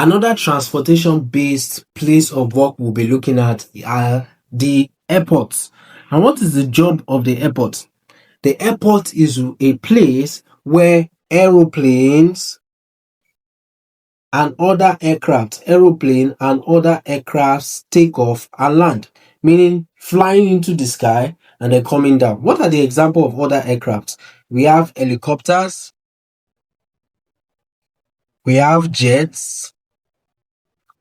Another transportation-based place of work we'll be looking at are the airports. And what is the job of the airport? The airport is a place where aeroplane and other aircrafts take off and land, meaning flying into the sky and then coming down. What are the example of other aircrafts? We have helicopters, we have jets,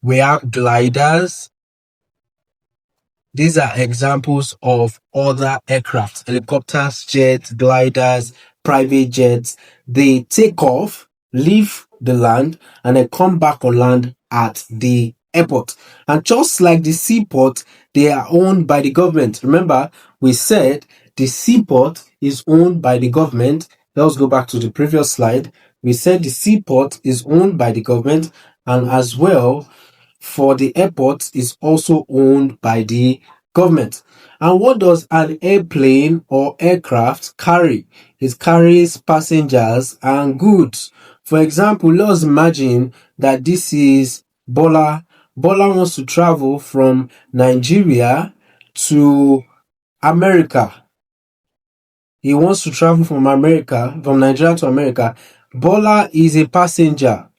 we have gliders. These are examples of other aircraft: helicopters, jets, gliders, private jets. They take off, leave the land, and then come back on land at the airport. And just like the seaport, they are owned by the government. Remember, we said the seaport is owned by the government. Let's go back to the previous slide. We said the seaport is owned by the government, and as well, for the airport is also owned by the government. And what does an airplane or aircraft carry? It carries passengers and goods. For example, let's imagine that this is Bola. Bola wants to travel from Nigeria to America. He wants to travel from Nigeria to America. Bola is a passenger.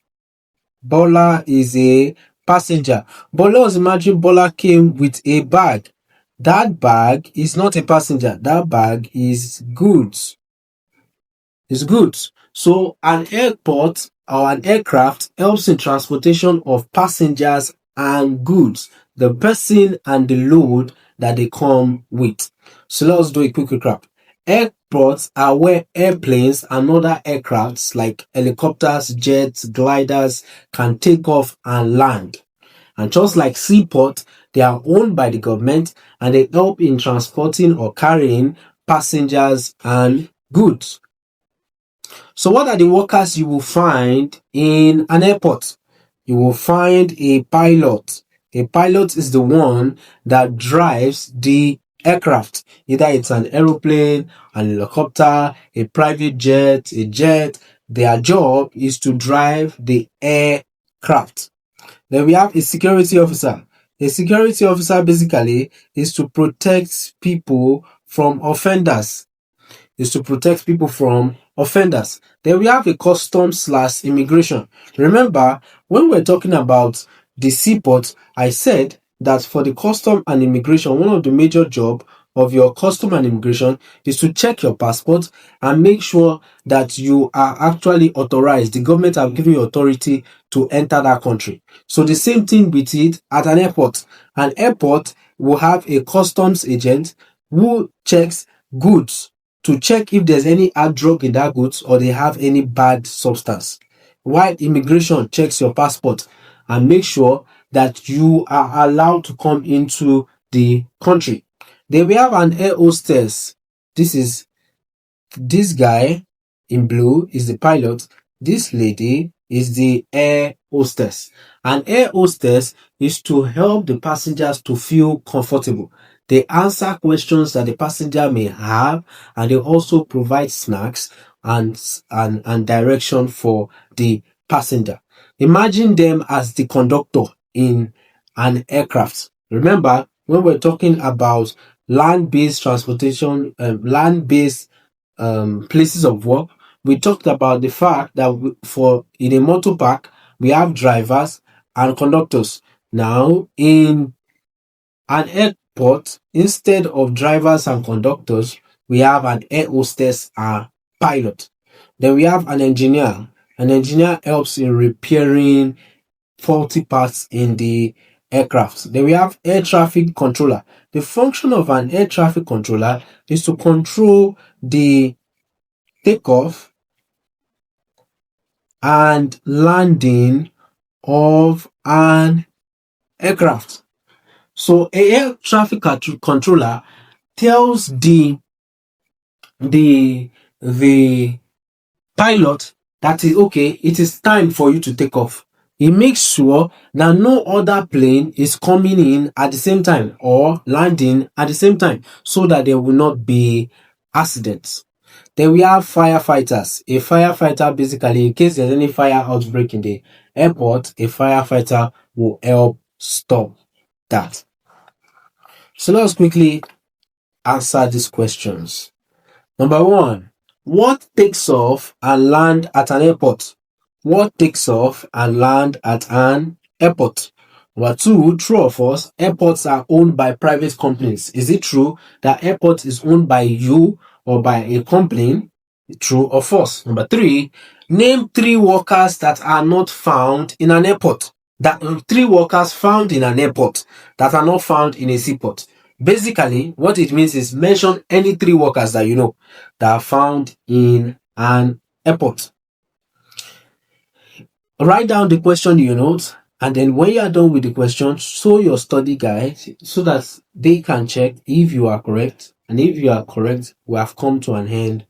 Bola is a passenger. But let's imagine Bola came with a bag. That bag is not a passenger. That bag is goods. It's goods. So an airport or an aircraft helps in transportation of passengers and goods, the person and the load that they come with. So let's do a quick recap. Airports are where airplanes and other aircrafts like helicopters, jets, gliders can take off and land. And just like seaport, they are owned by the government and they help in transporting or carrying passengers and goods. So what are the workers you will find in an airport? You will find a pilot. A pilot is the one that drives the aircraft. Either it's an aeroplane, an helicopter, a private jet, a jet. Their job is to drive the aircraft. Then we have a security officer. A security officer basically is to protect people from offenders. Then we have a customs/immigration. Remember, when we're talking about the seaport, I said that for the custom and immigration, one of the major job of your custom and immigration is to check your passport and make sure that you are actually authorized. The government have given you authority to enter that country. So the same thing with it at an airport. An airport will have a customs agent who checks goods to check if there's any hard drug in that goods or they have any bad substance. While immigration checks your passport and make sure that you are allowed to come into the country. Then we have an air hostess. This guy in blue is the pilot. This lady is the air hostess. An air hostess is to help the passengers to feel comfortable. They answer questions that the passenger may have, and they also provide snacks and direction for the passenger. Imagine them as the conductor in an aircraft. Remember, when we're talking about land-based transportation, land-based places of work, we talked about the fact that in a motor park, we have drivers and conductors. Now, in an airport, instead of drivers and conductors, we have an air hostess and pilot. Then we have an engineer. An engineer helps in repairing faulty parts in the aircraft. Then we have air traffic controller. The function of an air traffic controller is to control the takeoff and landing of an aircraft. So a air traffic controller tells the pilot that it is time for you to take off. He makes sure that no other plane is coming in at the same time or landing at the same time so that there will not be accidents. Then we have firefighters. A firefighter basically, in case there's any fire outbreak in the airport, a firefighter will help stop that. So let's quickly answer these questions. Number one, what takes off and land at an airport? What takes off and land at an airport? Number two, true or false, airports are owned by private companies. Is it true that airport is owned by you or by a company? True or false? Number three, name three workers that are not found in an airport. That three workers found in an airport that are not found in a seaport. Basically, what it means is mention any three workers that you know that are found in an airport. Write down the question you note, and then when you are done with the question, show your study guide so that they can check if you are correct. And if you are correct, we have come to an end